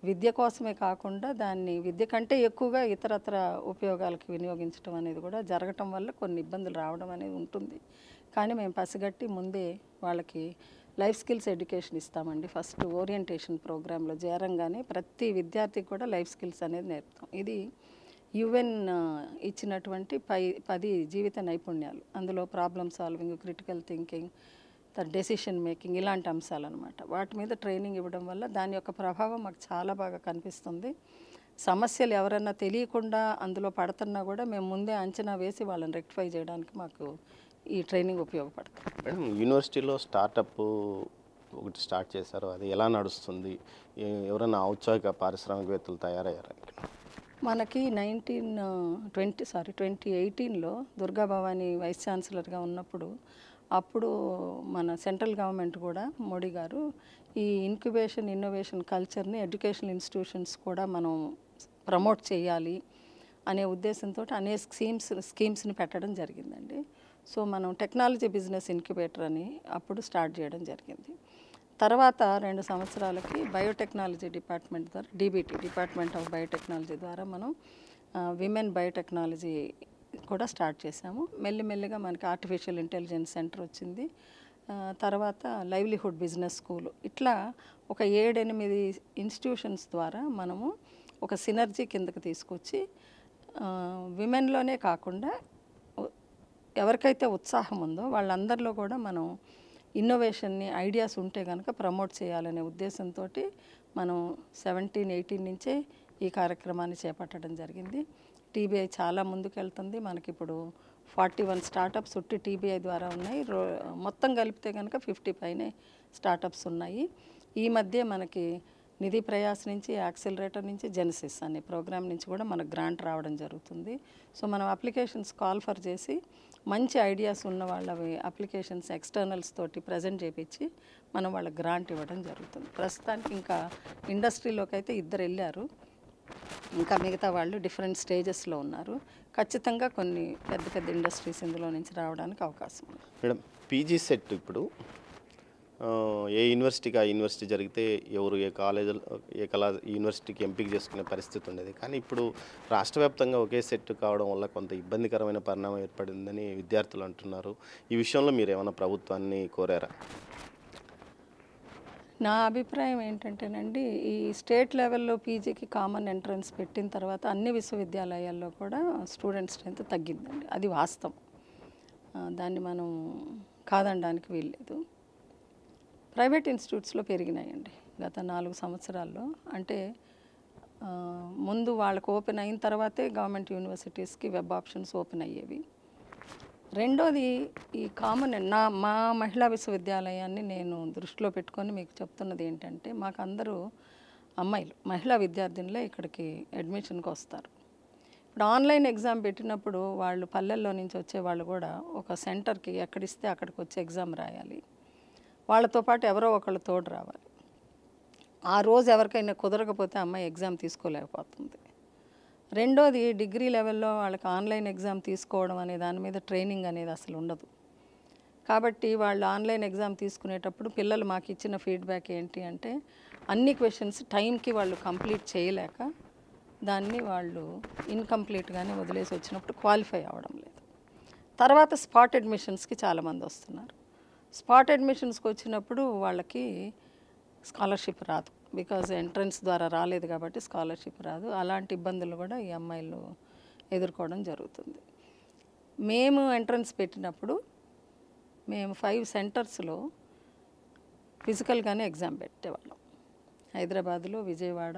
విద్య కోసమే కాకుండా దాన్ని విద్య కంటే ఎక్కువగా ఇతరత్ర ఉపయోగాలకు వినియోగించడం అనేది కూడా జరగటం వల్ల కొన్ని ఇబ్బందులు రావడం అనేది ఉంటుంది. కానీ మేము పసిగట్టి ముందే వాళ్ళకి లైఫ్ స్కిల్స్ ఎడ్యుకేషన్ ఇస్తామండి. ఫస్ట్ ఓరియంటేషన్ ప్రోగ్రాంలో చేరంగానే ప్రతి విద్యార్థికి కూడా లైఫ్ స్కిల్స్ అనేది నేర్పుతాం. ఇది యుఎన్ ఇచ్చినటువంటి 10 జీవిత నైపుణ్యాలు. అందులో problem solving, critical thinking, decision making, ఇలాంటి అంశాలు అనమాట. వాటి మీద ట్రైనింగ్ ఇవ్వడం వల్ల దాని యొక్క ప్రభావం మాకు చాలా బాగా కనిపిస్తుంది. సమస్యలు ఎవరన్నా తెలియకుండా అందులో పడుతున్నా కూడా మేము ముందే అంచనా వేసి వాళ్ళని రెక్టిఫై చేయడానికి మాకు ఈ ట్రైనింగ్ ఉపయోగపడుతుంది. మేడం, యూనివర్సిటీలో స్టార్టప్ ఒకటి స్టార్ట్ చేశారు, అది ఎలా నడుస్తుంది? ఎవరైనా ఔత్సాహిక పారిశ్రామికవేత్తలు తయారయ్యారా? మనకి 2018లో దుర్గా భవానీ వైస్ ఛాన్సలర్గా ఉన్నప్పుడు అప్పుడు మన సెంట్రల్ గవర్నమెంట్ కూడా మోడీ గారు ఈ ఇంక్యుబేషన్ ఇన్నోవేషన్ కల్చర్ని ఎడ్యుకేషనల్ ఇన్స్టిట్యూషన్స్ కూడా మనం ప్రమోట్ చేయాలి అనే ఉద్దేశంతో అనేక స్కీమ్స్ని పెట్టడం జరిగిందండి. సో మనం టెక్నాలజీ బిజినెస్ ఇంక్యుబేటర్ అని అప్పుడు స్టార్ట్ చేయడం జరిగింది. తర్వాత 2 సంవత్సరాలకి బయోటెక్నాలజీ డిపార్ట్మెంట్ ద్వారా DBT డిపార్ట్మెంట్ ఆఫ్ బయోటెక్నాలజీ ద్వారా మనం విమెన్ బయోటెక్నాలజీ కూడా స్టార్ట్ చేసాము. మెల్లిమెల్లిగా మనకి ఆర్టిఫిషియల్ ఇంటెలిజెన్స్ సెంటర్ వచ్చింది. తర్వాత లైవ్లీహుడ్ బిజినెస్ స్కూల్, ఇట్లా ఒక 7-8 ఇన్స్టిట్యూషన్స్ ద్వారా మనము ఒక సినర్జీ కిందకి తీసుకొచ్చి విమెన్లోనే కాకుండా ఎవరికైతే ఉత్సాహం ఉందో వాళ్ళందరిలో కూడా మనం ఇన్నోవేషన్ని ఐడియాస్ ఉంటే కనుక ప్రమోట్ చేయాలనే ఉద్దేశంతో మనం 17-18 నుంచే ఈ కార్యక్రమాన్ని చేపట్టడం జరిగింది. TBI చాలా ముందుకెళ్తుంది. మనకిప్పుడు 41 స్టార్టప్స్ ఉట్టి TBI ద్వారా ఉన్నాయి. మొత్తం కలిపితే కనుక 50 పైనే స్టార్టప్స్ ఉన్నాయి. ఈ మధ్య మనకి నిధి ప్రయాస్ నుంచి, యాక్సిలరేటర్ నుంచి, జెనసిస్ అనే ప్రోగ్రామ్ నుంచి కూడా మనకు గ్రాంట్ రావడం జరుగుతుంది. సో మనం అప్లికేషన్స్ కాల్ఫర్ చేసి మంచి ఐడియాస్ ఉన్న వాళ్ళ అప్లికేషన్స్ ఎక్స్టర్నల్స్ తోటి ప్రజెంట్ చేయించి మనం వాళ్ళకి గ్రాంట్ ఇవ్వడం జరుగుతుంది. ప్రస్తుతానికి ఇంకా ఇండస్ట్రీలోకి అయితే 2 వెళ్ళారు, ఇంకా మిగతా వాళ్ళు డిఫరెంట్ స్టేజెస్లో ఉన్నారు. ఖచ్చితంగా కొన్ని పెద్ద పెద్ద ఇండస్ట్రీస్ ఇందులో నుంచి రావడానికి అవకాశం ఉంది. మేడం, పీజీ సెట్ ఇప్పుడు ఏ యూనివర్సిటీకి ఆ యూనివర్సిటీ జరిగితే ఎవరు ఏ యూనివర్సిటీకి ఎంపిక చేసుకునే పరిస్థితి ఉండేది. కానీ ఇప్పుడు రాష్ట్ర వ్యాప్తంగా ఒకే సెట్ కావడం వల్ల కొంత ఇబ్బందికరమైన పరిణామం ఏర్పడిందని విద్యార్థులు అంటున్నారు. ఈ విషయంలో మీరు ఏమైనా ప్రభుత్వాన్ని కోరారా? నా అభిప్రాయం ఏంటంటేనండి, ఈ స్టేట్ లెవెల్లో పీజీకి కామన్ ఎంట్రన్స్ పెట్టిన తర్వాత అన్ని విశ్వవిద్యాలయాల్లో కూడా స్టూడెంట్ స్ట్రెంత్ తగ్గిందండి. అది వాస్తవం, దాన్ని మనం కాదనడానికి వీల్లేదు. ప్రైవేట్ ఇన్స్టిట్యూట్స్లో పెరిగినాయండి గత 4 సంవత్సరాల్లో. అంటే ముందు వాళ్ళకు ఓపెన్ అయిన తర్వాతే గవర్నమెంట్ యూనివర్సిటీస్కి వెబ్ ఆప్షన్స్ ఓపెన్ అయ్యేవి. రెండోది ఈ కామన్ మా మహిళా విశ్వవిద్యాలయాన్ని నేను దృష్టిలో పెట్టుకొని మీకు చెప్తున్నది ఏంటంటే, మాకు అందరూ అమ్మాయిలు మహిళా విద్యార్థినులే ఇక్కడికి అడ్మిషన్కి వస్తారు. ఇప్పుడు ఆన్లైన్ ఎగ్జామ్ పెట్టినప్పుడు వాళ్ళు పల్లెల్లో నుంచి వచ్చే వాళ్ళు కూడా ఒక సెంటర్కి ఎక్కడిస్తే అక్కడికి వచ్చి ఎగ్జామ్ రాయాలి. వాళ్ళతో పాటు ఎవరో ఒకళ్ళు తోడు రావాలి. ఆ రోజు ఎవరికైనా కుదరకపోతే అమ్మాయి ఎగ్జామ్ తీసుకోలేకపోతుంది. రెండోది డిగ్రీ లెవెల్లో వాళ్ళకి ఆన్లైన్ ఎగ్జామ్ తీసుకోవడం అనే దాని మీద ట్రైనింగ్ అనేది అసలు ఉండదు. కాబట్టి వాళ్ళు ఆన్లైన్ ఎగ్జామ్ తీసుకునేటప్పుడు పిల్లలు మాకు ఇచ్చిన ఫీడ్బ్యాక్ ఏంటి అంటే, అన్ని క్వశ్చన్స్ టైంకి వాళ్ళు కంప్లీట్ చేయలేక దాన్ని వాళ్ళు ఇన్కంప్లీట్గానే వదిలేసి వచ్చినప్పుడు క్వాలిఫై అవ్వడం లేదు. తర్వాత స్పాట్ అడ్మిషన్స్కి చాలామంది వస్తున్నారు. స్పాట్ అడ్మిషన్స్కి వచ్చినప్పుడు వాళ్ళకి స్కాలర్షిప్ రాదు, బికాజ్ ఎంట్రన్స్ ద్వారా రాలేదు కాబట్టి స్కాలర్షిప్ రాదు. అలాంటి ఇబ్బందులు కూడా ఈ అమ్మాయిలు ఎదుర్కోవడం జరుగుతుంది. మేము ఎంట్రన్స్ పెట్టినప్పుడు మేము 5 సెంటర్స్లో ఫిజికల్గానే ఎగ్జామ్ పెట్టేవాళ్ళం. హైదరాబాద్లో, విజయవాడ,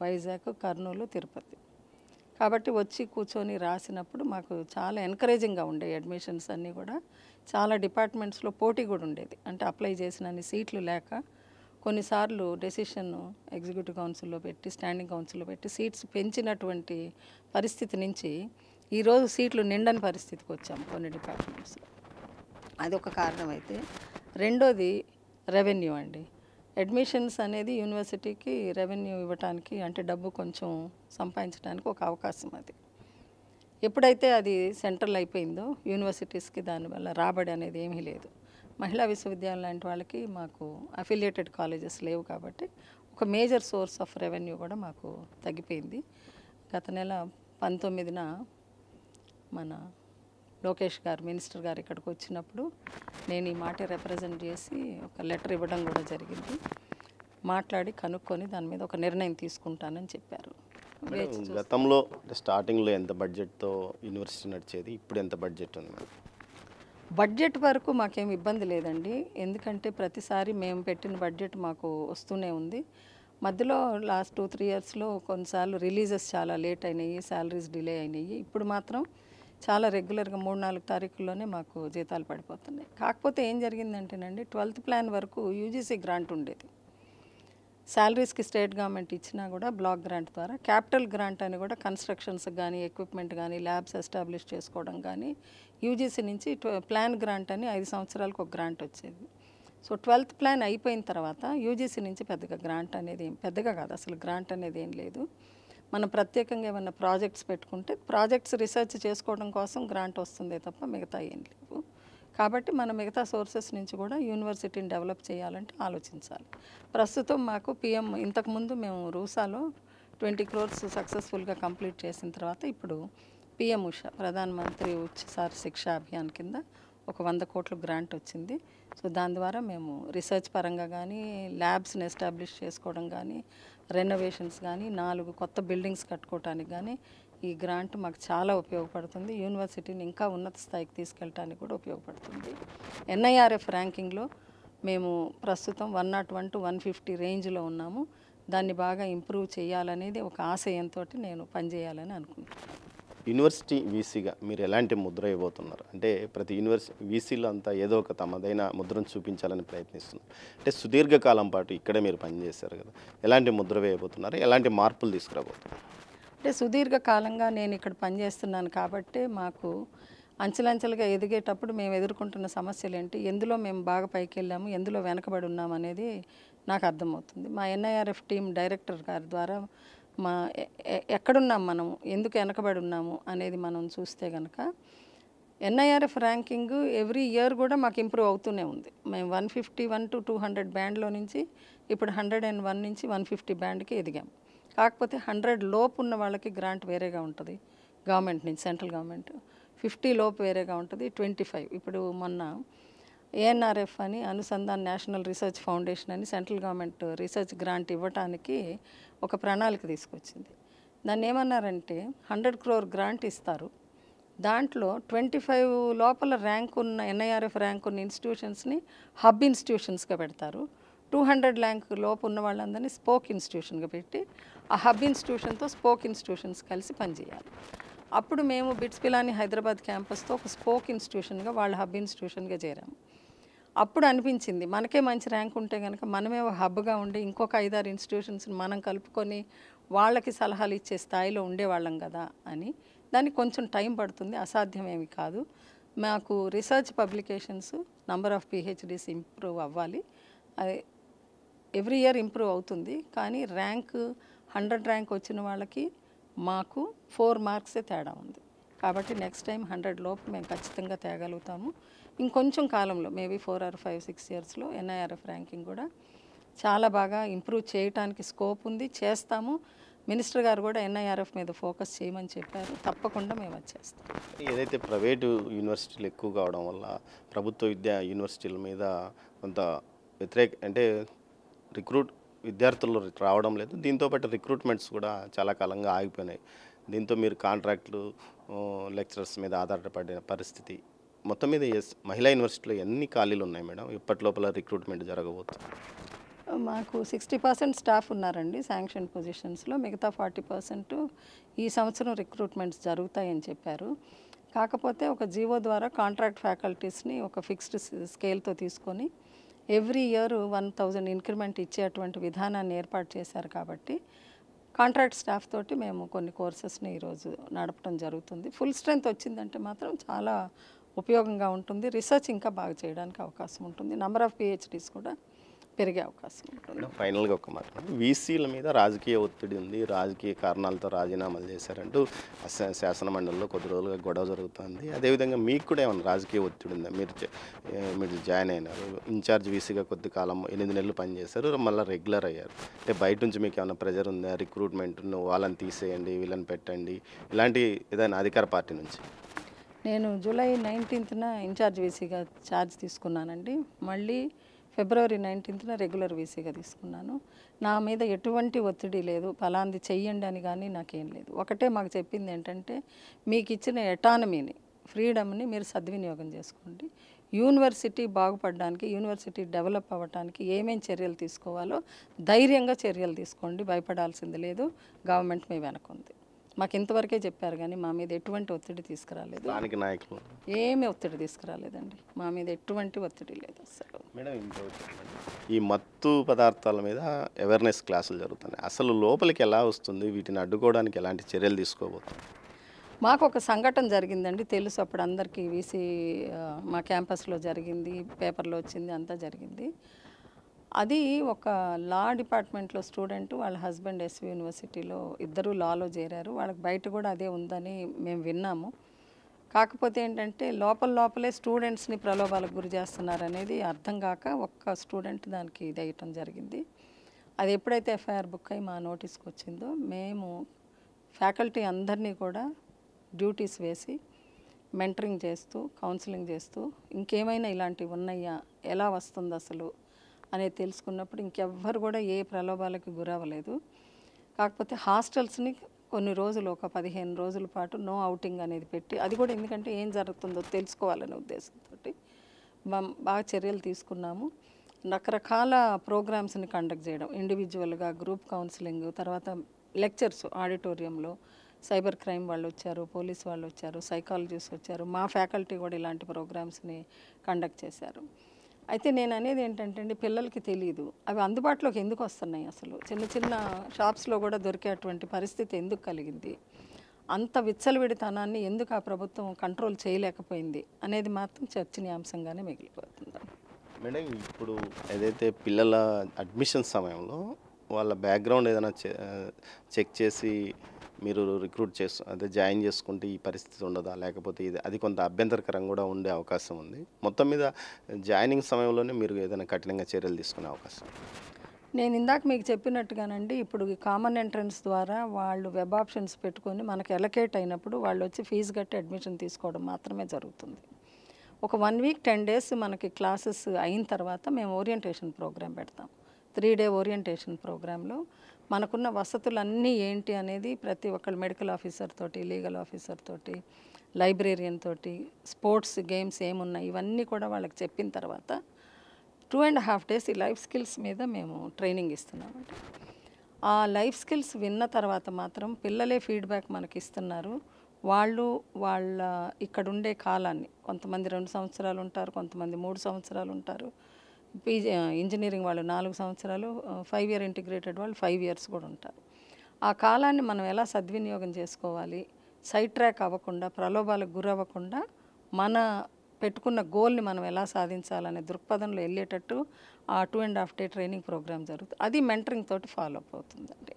వైజాగ్, కర్నూలు, తిరుపతి. కాబట్టి వచ్చి కూర్చొని రాసినప్పుడు మాకు చాలా ఎంకరేజింగ్గా ఉండేవి అడ్మిషన్స్ అన్నీ కూడా. చాలా డిపార్ట్మెంట్స్లో పోటీ కూడా ఉండేది. అంటే అప్లై చేసినన్ని సీట్లు లేక కొన్నిసార్లు డెసిషన్ ఎగ్జిక్యూటివ్ కౌన్సిల్లో పెట్టి, స్టాండింగ్ కౌన్సిల్లో పెట్టి సీట్స్ పెంచినటువంటి పరిస్థితి నుంచి ఈరోజు సీట్లు నిండని పరిస్థితికి వచ్చాము కొన్ని డిపార్ట్మెంట్స్లో. అదొక కారణం అయితే, రెండోది రెవెన్యూ అండి. అడ్మిషన్స్ అనేది యూనివర్సిటీకి రెవెన్యూ ఇవ్వటానికి, అంటే డబ్బు కొంచెం సంపాదించడానికి ఒక అవకాశం అది. ఎప్పుడైతే అది సెంట్రల్ అయిపోయిందో యూనివర్సిటీస్కి దానివల్ల రాబడి అనేది ఏమీ లేదు. మహిళా విశ్వవిద్యాలయం లాంటి వాళ్ళకి మాకు అఫిలియేటెడ్ కాలేజెస్ లేవు కాబట్టి ఒక మేజర్ సోర్స్ ఆఫ్ రెవెన్యూ కూడా మాకు తగ్గిపోయింది. గత నెల 19న మన లోకేష్ గారు, మినిస్టర్ గారు ఇక్కడికి వచ్చినప్పుడు నేను ఈ మాట రిప్రజెంట్ చేసి ఒక లెటర్ ఇవ్వడం కూడా జరిగింది. మాట్లాడి కనుక్కొని దాని మీద ఒక నిర్ణయం తీసుకుంటానని చెప్పారు. గతంలో స్టార్టింగ్లో ఎంత బడ్జెట్తో యూనివర్సిటీ నడిచేది, ఇప్పుడు ఎంత బడ్జెట్ ఉంది? బడ్జెట్ వరకు మాకేం ఇబ్బంది లేదండి, ఎందుకంటే ప్రతిసారి మేము పెట్టిన బడ్జెట్ మాకు వస్తూనే ఉంది. మధ్యలో లాస్ట్ 2-3 ఇయర్స్లో కొన్నిసార్లు రిలీజెస్ చాలా లేట్ అయినాయి, శాలరీస్ డిలే అయినాయి. ఇప్పుడు మాత్రం చాలా రెగ్యులర్గా 3-4 తారీఖుల్లోనే మాకు జీతాలు పడిపోతున్నాయి. కాకపోతే ఏం జరిగిందంటేనండి 12th ప్లాన్ వరకు యూజీసీ గ్రాంట్ ఉండేది. శాలరీస్కి స్టేట్ గవర్నమెంట్ ఇచ్చినా కూడా బ్లాక్ గ్రాంట్ ద్వారా, క్యాపిటల్ గ్రాంట్ అని కూడా కన్స్ట్రక్షన్స్ కానీ ఎక్విప్మెంట్ కానీ ల్యాబ్స్ ఎస్టాబ్లిష్ చేసుకోవడం కానీ యూజీసీ నుంచి ప్లాన్ గ్రాంట్ అని 5 సంవత్సరాలకు ఒక గ్రాంట్ వచ్చేది. సో 12th ప్లాన్ అయిపోయిన తర్వాత యూజీసీ నుంచి పెద్దగా గ్రాంట్ అనేది పెద్దగా కాదు, అసలు గ్రాంట్ అనేది ఏం లేదు. మనం ప్రత్యేకంగా ఏమైనా ప్రాజెక్ట్స్ పెట్టుకుంటే ప్రాజెక్ట్స్ రీసెర్చ్ చేసుకోవడం కోసం గ్రాంట్ వస్తుందే తప్ప మిగతా ఏం లేవు. కాబట్టి మన మిగతా సోర్సెస్ నుంచి కూడా యూనివర్సిటీని డెవలప్ చేయాలంటే ఆలోచించాలి. ప్రస్తుతం మాకు పిఎం ఇంతకుముందు మేము రూసాలో 20 crores సక్సెస్ఫుల్గా కంప్లీట్ చేసిన తర్వాత ఇప్పుడు పిఎం ఉషా ప్రధాన మంత్రి ఉచిత శిక్షా అభియాన్ కింద ఒక 100 కోట్ల గ్రాంట్ వచ్చింది. సో దాని ద్వారా మేము రీసెర్చ్ పరంగా కానీ ల్యాబ్స్ని ఎస్టాబ్లిష్ చేసుకోవడం కానీ రెనోవేషన్స్ కానీ 4 కొత్త బిల్డింగ్స్ కట్టుకోవటానికి కానీ ఈ గ్రాంట్ మాకు చాలా ఉపయోగపడుతుంది. యూనివర్సిటీని ఇంకా ఉన్నత స్థాయికి తీసుకెళ్ళడానికి కూడా ఉపయోగపడుతుంది. ఎన్ఐఆర్ఎఫ్ ర్యాంకింగ్లో మేము ప్రస్తుతం 101 to 150 రేంజ్లో ఉన్నాము. దాన్ని బాగా ఇంప్రూవ్ చేయాలనేది ఒక ఆశయంతో నేను పనిచేయాలని అనుకుంటున్నాను. యూనివర్సిటీ వీసీగా మీరు ఎలాంటి ముద్ర ఇవ్వబోతున్నారు? అంటే ప్రతి వీసీలో అంతా ఏదో ఒక తమదైన ముద్రను చూపించాలని ప్రయత్నిస్తున్నారు. అంటే సుదీర్ఘకాలం పాటు ఇక్కడే మీరు పనిచేశారు కదా, ఎలాంటి ముద్ర వేయబోతున్నారు, ఎలాంటి మార్పులు తీసుకురాబోతున్నారు? అంటే సుదీర్ఘకాలంగా నేను ఇక్కడ పనిచేస్తున్నాను కాబట్టి మాకు అంచెలంచెలుగా ఎదిగేటప్పుడు మేము ఎదుర్కొంటున్న సమస్యలు ఏంటి, ఎందులో మేము బాగా పైకి వెళ్ళాము, ఎందులో వెనకబడి ఉన్నాము అనేది నాకు అర్థమవుతుంది. మా ఎన్ఐఆర్ఎఫ్ టీం డైరెక్టర్ గారి ద్వారా మా ఎక్కడున్నాం మనం, ఎందుకు వెనకబడి ఉన్నాము అనేది మనం చూస్తే కనుక ఎన్ఐఆర్ఎఫ్ ర్యాంకింగ్ ఎవ్రీ ఇయర్ కూడా మాకు ఇంప్రూవ్ అవుతూనే ఉంది. మేము 151 to 200 బ్యాండ్లో నుంచి ఇప్పుడు 101 నుంచి 150 బ్యాండ్కి ఎదిగాము. కాకపోతే 100 లోపు ఉన్న వాళ్ళకి గ్రాంట్ వేరేగా ఉంటుంది గవర్నమెంట్ నుంచి, సెంట్రల్ గవర్నమెంట్. 50 లోపు వేరేగా ఉంటుంది, 25. ఇప్పుడు మొన్న ఏఎన్ఆర్ఎఫ్ అని అనుసంధాన్ నేషనల్ రీసెర్చ్ ఫౌండేషన్ అని సెంట్రల్ గవర్నమెంట్ రీసెర్చ్ గ్రాంట్ ఇవ్వటానికి ఒక ప్రణాళిక తీసుకొచ్చింది. దాన్ని ఏమన్నారంటే 100 crore గ్రాంట్ ఇస్తారు, దాంట్లో 25 లోపల ర్యాంక్ ఉన్న ఎన్ఐఆర్ఎఫ్ ర్యాంక్ ఉన్న ఇన్స్టిట్యూషన్స్ని హబ్ ఇన్స్టిట్యూషన్స్గా పెడతారు. 200 ర్యాంక్ లోపు ఉన్న వాళ్ళందరినీ స్పోక్ ఇన్స్టిట్యూషన్గా పెట్టి ఆ హబ్ ఇన్స్టిట్యూషన్తో స్పోక్ ఇన్స్టిట్యూషన్స్ కలిసి పనిచేయాలి. అప్పుడు మేము బిట్స్ పిలాని హైదరాబాద్ క్యాంపస్తో ఒక స్పోక్ ఇన్స్టిట్యూషన్గా వాళ్ళ హబ్ ఇన్స్టిట్యూషన్గా చేరాము. అప్పుడు అనిపించింది మనకే మంచి ర్యాంక్ ఉంటే కనుక మనమే ఒక హబ్గా ఉండి ఇంకొక 5-6 ఇన్స్టిట్యూషన్స్ని మనం కలుపుకొని వాళ్ళకి సలహాలు ఇచ్చే స్థాయిలో ఉండేవాళ్ళం కదా అని. దానికి కొంచెం టైం పడుతుంది, అసాధ్యమేమి కాదు. మాకు research publications number of PhDs improve అవ్వాలి, అది ఎవ్రీ ఇయర్ ఇంప్రూవ్ అవుతుంది. కానీ ర్యాంక్ 100 ర్యాంక్ వచ్చిన వాళ్ళకి మాకు 4 మార్క్సే తేడా ఉంది. కాబట్టి నెక్స్ట్ టైం 100 లోపు మేము ఖచ్చితంగా తేగలుగుతాము. ఇంకొంచెం కాలంలో మేబీ 4 or 5-6 ఇయర్స్లో ఎన్ఐఆర్ఎఫ్ ర్యాంకింగ్ కూడా చాలా బాగా ఇంప్రూవ్ చేయడానికి స్కోప్ ఉంది, చేస్తాము. మినిస్టర్ గారు కూడా ఎన్ఐఆర్ఎఫ్ మీద ఫోకస్ చేయమని చెప్పారు, తప్పకుండా మేము వచ్చేస్తాం. ఏదైతే ప్రైవేటు యూనివర్సిటీలు ఎక్కువ కావడం వల్ల ప్రభుత్వ యూనివర్సిటీల మీద కొంత అంటే విద్యార్థులు రావడం లేదు, దీంతోపాటు రిక్రూట్మెంట్స్ కూడా చాలా కాలంగా ఆగిపోయినాయి. దీంతో మీరు కాంట్రాక్టులు లెక్చరర్స్ మీద ఆధారపడిన పరిస్థితి. మొత్తం మీద మహిళా యూనివర్సిటీలో ఎన్ని ఖాళీలు ఉన్నాయి మేడం? ఇప్పటి లోపల రిక్రూట్మెంట్ జరగబోతుంది? మాకు 60% స్టాఫ్ ఉన్నారండి శాంక్షన్ పొజిషన్స్లో, మిగతా 40% ఈ సంవత్సరం రిక్రూట్మెంట్స్ జరుగుతాయని చెప్పారు. కాకపోతే ఒక జీవో ద్వారా కాంట్రాక్ట్ ఫ్యాకల్టీస్ని ఒక ఫిక్స్డ్ స్కేల్తో తీసుకొని ఎవ్రీ ఇయర్ 1000 ఇంక్రిమెంట్ ఇచ్చేటువంటి విధానాన్ని ఏర్పాటు చేశారు. కాబట్టి కాంట్రాక్ట్ స్టాఫ్ తోటి మేము కొన్ని కోర్సెస్ని ఈరోజు నడపడం జరుగుతుంది. ఫుల్ స్ట్రెంత్ వచ్చిందంటే మాత్రం చాలా ఉపయోగంగా ఉంటుంది, రీసెర్చ్ ఇంకా బాగా చేయడానికి అవకాశం ఉంటుంది, నెంబర్ ఆఫ్ పిహెచ్డీస్ కూడా పెరిగే అవకాశం ఉంటుంది. ఫైనల్గా ఒక మాట, వీసీల మీద రాజకీయ ఒత్తిడి ఉంది, రాజకీయ కారణాలతో రాజీనామాలు చేశారంటూ శాసనమండలిలో కొద్ది రోజులుగా గొడవ జరుగుతుంది. అదేవిధంగా మీకు కూడా ఏమైనా రాజకీయ ఒత్తిడి ఉందా? మీరు జాయిన్ అయినారు, ఇన్ఛార్జ్ వీసీగా కొద్ది కాలం 8 నెలలు పనిచేశారు, మళ్ళీ రెగ్యులర్ అయ్యారు. అంటే బయట నుంచి మీకు ఏమైనా ప్రెజర్ ఉందా? రిక్రూట్మెంట్ వాళ్ళని తీసేయండి, వీళ్ళని పెట్టండి, ఇలాంటి ఏదైనా అధికార పార్టీ నుంచి? నేను జూలై 19th ఇన్ఛార్జ్ వీసీగా ఛార్జ్ తీసుకున్నానండి. మళ్ళీ ఫిబ్రవరి 19th రెగ్యులర్ వీసీగా తీసుకున్నాను. నా మీద ఎటువంటి ఒత్తిడి లేదు, ఫలాంది చెయ్యండి అని కానీ నాకేం లేదు. ఒకటే మాకు చెప్పింది ఏంటంటే, మీకు ఇచ్చిన ఎటానమీని, ఫ్రీడమ్ని మీరు సద్వినియోగం చేసుకోండి. యూనివర్సిటీ బాగుపడడానికి, యూనివర్సిటీ డెవలప్ అవ్వడానికి ఏమేం చర్యలు తీసుకోవాలో ధైర్యంగా చర్యలు తీసుకోండి, భయపడాల్సింది లేదు, గవర్నమెంట్ మీ వెనక ఉంది. మాకు ఇంతవరకే చెప్పారు కానీ మా మీద ఎటువంటి ఒత్తిడి తీసుకురాలేదు. స్థానిక నాయకులు ఏమీ ఒత్తిడి తీసుకురాలేదండి. మా మీద ఎటువంటి ఒత్తిడి లేదు అసలు. మేడం ఇంకోటి, ఈ మత్తు పదార్థాల మీద అవేర్నెస్ క్లాసులు జరుగుతున్నాయి. అసలు లోపలికి ఎలా వస్తుంది, వీటిని అడ్డుకోవడానికి ఎలాంటి చర్యలు తీసుకోబోతుంది? మాకు ఒక సంఘటన జరిగిందండి, తెలుసు అప్పుడు అందరికీ. వీసీ మా క్యాంపస్లో జరిగింది, పేపర్లో వచ్చింది, అంతా జరిగింది. అది ఒక లా డిపార్ట్మెంట్లో స్టూడెంట్, వాళ్ళ హస్బెండ్ ఎస్వి యూనివర్సిటీలో, ఇద్దరు లాలో చేరారు. వాళ్ళకి బయట కూడా అదే ఉందని మేము విన్నాము. కాకపోతే ఏంటంటే లోపలే స్టూడెంట్స్ని ప్రలోభాలకు గురి చేస్తున్నారు అనేది అర్థం కాక ఒక్క స్టూడెంట్ దానికి ఇదయ్యటం జరిగింది. అది ఎప్పుడైతే ఎఫ్ఐఆర్ బుక్ అయ్యి మా నోటీస్కి వచ్చిందో మేము ఫ్యాకల్టీ అందరినీ కూడా డ్యూటీస్ వేసి మెంటరింగ్ చేస్తూ, కౌన్సిలింగ్ చేస్తూ, ఇంకేమైనా ఇలాంటివి ఉన్నాయా, ఎలా వస్తుంది అసలు అనేది తెలుసుకున్నప్పుడు ఇంకెవ్వరు కూడా ఏ ప్రలోభాలకు గురవ్వలేదు. కాకపోతే హాస్టల్స్ని కొన్ని రోజులు, ఒక 15 రోజుల పాటు నో అవుటింగ్ అనేది పెట్టి, అది కూడా ఎందుకంటే ఏం జరుగుతుందో తెలుసుకోవాలనే ఉద్దేశంతో బాగా చర్యలు తీసుకున్నాము. రకరకాల ప్రోగ్రామ్స్ని కండక్ట్ చేయడం, ఇండివిజువల్గా, గ్రూప్ కౌన్సిలింగ్, తర్వాత లెక్చర్స్ ఆడిటోరియంలో. సైబర్ క్రైమ్ వాళ్ళు వచ్చారు, పోలీస్ వాళ్ళు వచ్చారు, సైకాలజిస్ట్ వచ్చారు, మా ఫ్యాకల్టీ కూడా ఇలాంటి ప్రోగ్రామ్స్ని కండక్ట్ చేశారు. అయితే నేను అనేది ఏంటంటే అండి, పిల్లలకి తెలియదు అవి అందుబాటులోకి ఎందుకు వస్తున్నాయి, అసలు చిన్న చిన్న షాప్స్లో కూడా దొరికేటువంటి పరిస్థితి ఎందుకు కలిగింది, అంత విచ్చలవిడితనాన్ని ఎందుకు ఆ ప్రభుత్వం కంట్రోల్ చేయలేకపోయింది అనేది మాత్రం చర్చనీయాంశంగానే మిగిలిపోతుంది. మేడం ఇప్పుడు ఏదైతే పిల్లల అడ్మిషన్ సమయంలో వాళ్ళ బ్యాక్గ్రౌండ్ ఏదైనా చెక్ చేసి మీరు రిక్రూట్ అదే జాయిన్ చేసుకుంటే ఈ పరిస్థితి ఉండదా, లేకపోతే అది కొంత అభ్యంతరకరంగా కూడా ఉండే అవకాశం ఉంది? మొత్తం మీద జాయినింగ్ సమయంలోనే మీరు ఏదైనా కఠినంగా చర్యలు తీసుకునే అవకాశం? నేను ఇందాక మీకు చెప్పినట్టుగానండి, ఇప్పుడు ఈ కామన్ ఎంట్రన్స్ ద్వారా వాళ్ళు వెబ్ ఆప్షన్స్ పెట్టుకొని మనకు ఎలకేట్ అయినప్పుడు వాళ్ళు వచ్చి ఫీజు కట్టి అడ్మిషన్ తీసుకోవడం మాత్రమే జరుగుతుంది. ఒక 1 వీక్ 10 డేస్ మనకి క్లాసెస్ అయిన తర్వాత మేము ఓరియంటేషన్ ప్రోగ్రామ్ పెడతాం. 3 డే ఓరియంటేషన్ ప్రోగ్రాంలో మనకున్న వసతులన్నీ ఏంటి అనేది ప్రతి ఒక్కళ్ళు, మెడికల్ ఆఫీసర్ తోటి, లీగల్ ఆఫీసర్ తోటి, లైబ్రేరియన్ తోటి, స్పోర్ట్స్ గేమ్స్ ఏమున్నాయి ఇవన్నీ కూడా వాళ్ళకి చెప్పిన తర్వాత 2.5 days ఈ లైఫ్ స్కిల్స్ మీద మేము ట్రైనింగ్ ఇస్తున్నామండి. ఆ లైఫ్ స్కిల్స్ విన్న తర్వాత మాత్రం పిల్లలే ఫీడ్బ్యాక్ మనకి ఇస్తున్నారు. వాళ్ళు వాళ్ళ ఇక్కడ ఉండే కాలాన్ని, కొంతమంది 2 సంవత్సరాలు ఉంటారు, కొంతమంది 3 సంవత్సరాలు ఉంటారు, ఇంజనీరింగ్ వాళ్ళు 4 సంవత్సరాలు, 5 year ఇంటిగ్రేటెడ్ వాళ్ళు 5 years కూడా ఉంటారు. ఆ కాలాన్ని మనం ఎలా సద్వినియోగం చేసుకోవాలి, సైడ్ ట్రాక్ అవ్వకుండా, ప్రలోభాలకు గురవ్వకుండా మన పెట్టుకున్న గోల్ని మనం ఎలా సాధించాలనే దృక్పథంలో వెళ్ళేటట్టు ఆ 2.5 day ట్రైనింగ్ ప్రోగ్రామ్ జరుగుతుంది. అది మెంటరింగ్ తోటి ఫాలో అప్ అవుతుందండి.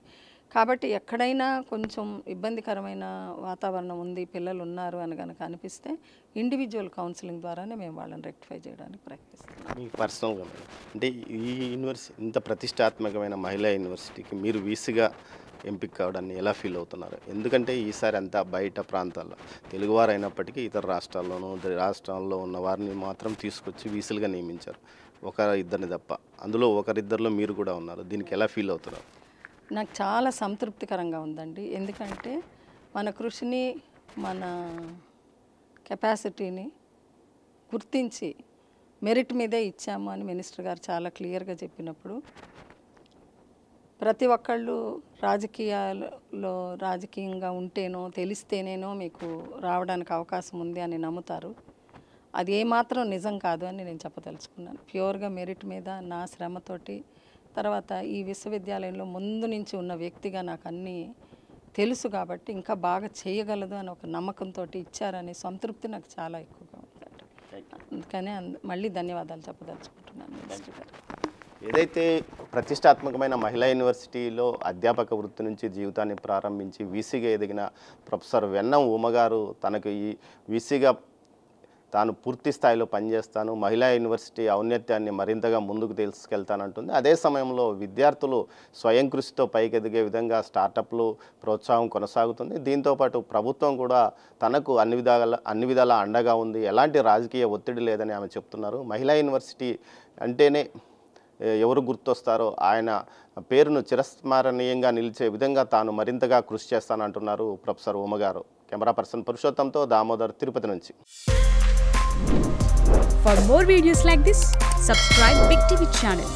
కాబట్టి ఎక్కడైనా కొంచెం ఇబ్బందికరమైన వాతావరణం ఉంది, పిల్లలు ఉన్నారు అని కనుక అనిపిస్తే ఇండివిజువల్ కౌన్సిలింగ్ ద్వారానే మేము వాళ్ళని రెక్టిఫై చేయడానికి ప్రయత్నిస్తున్నాం. మీకు పర్సనల్గా అంటే ఈ యూనివర్సిటీ, ఇంత ప్రతిష్టాత్మకమైన మహిళా యూనివర్సిటీకి మీరు వీసీగా ఎంపిక కావడాన్ని ఎలా ఫీల్ అవుతున్నారు? ఎందుకంటే ఈసారి అంతా బయట ప్రాంతాల్లో తెలుగువారు అయినప్పటికీ ఇతర రాష్ట్రాల్లో ఉన్న వారిని మాత్రం తీసుకొచ్చి వీసీలుగా నియమించారు, ఒకరిద్దరిని తప్ప. అందులో ఒకరిద్దరిలో మీరు కూడా ఉన్నారు. దీనికి ఎలా ఫీల్ అవుతున్నారు? నాకు చాలా సంతృప్తికరంగా ఉందండి. ఎందుకంటే మన కృషిని, మన కెపాసిటీని గుర్తించి మెరిట్ మీదే ఇచ్చాము అని మినిస్టర్ గారు చాలా క్లియర్గా చెప్పినప్పుడు ప్రతి ఒక్కళ్ళు రాజకీయంగా ఉంటేనో తెలిస్తేనేనో మీకు రావడానికి అవకాశం ఉంది అని నమ్ముతారు. అది ఏమాత్రం నిజం కాదు అని నేను చెప్పదలుచుకున్నాను. ప్యూర్గా మెరిట్ మీద నా శ్రమతోటి, తర్వాత ఈ విశ్వవిద్యాలయంలో ముందు నుంచి ఉన్న వ్యక్తిగా నాకు అన్నీ తెలుసు కాబట్టి ఇంకా బాగా చేయగలదు అని ఒక నమ్మకంతో ఇచ్చారనే సంతృప్తి నాకు చాలా ఎక్కువగా ఉందండి. అందుకనే మళ్ళీ ధన్యవాదాలు చెప్పదలుచుకుంటున్నాను మినిస్టర్ గారు. ఏదైతే ప్రతిష్టాత్మకమైన మహిళా యూనివర్సిటీలో అధ్యాపక వృత్తి నుంచి జీవితాన్ని ప్రారంభించి వీసీగా ఎదిగిన ప్రొఫెసర్ వెన్నం ఉమగారు తనకు ఈ వీసీగా తాను పూర్తి స్థాయిలో పనిచేస్తాను, మహిళా యూనివర్సిటీ ఔన్నత్యాన్ని మరింతగా ముందుకు తీసుకెళ్తానంటుంది. అదే సమయంలో విద్యార్థులు స్వయం కృషితో పైకెదిగే విధంగా స్టార్టప్లు ప్రోత్సాహం కొనసాగుతుంది. దీంతోపాటు ప్రభుత్వం కూడా తనకు అన్ని విధాల అండగా ఉంది, ఎలాంటి రాజకీయ ఒత్తిడి లేదని ఆమె చెప్తున్నారు. మహిళా యూనివర్సిటీ అంటేనే ఎవరు గుర్తొస్తారో ఆయన పేరును చిరస్మరణీయంగా నిలిచే విధంగా తాను మరింతగా కృషి చేస్తానంటున్నారు ప్రొఫెసర్ ఉమగారు. కెమెరా పర్సన్ పురుషోత్తంతో దామోదర్, తిరుపతి నుంచి. For more videos like this, subscribe Big TV channel.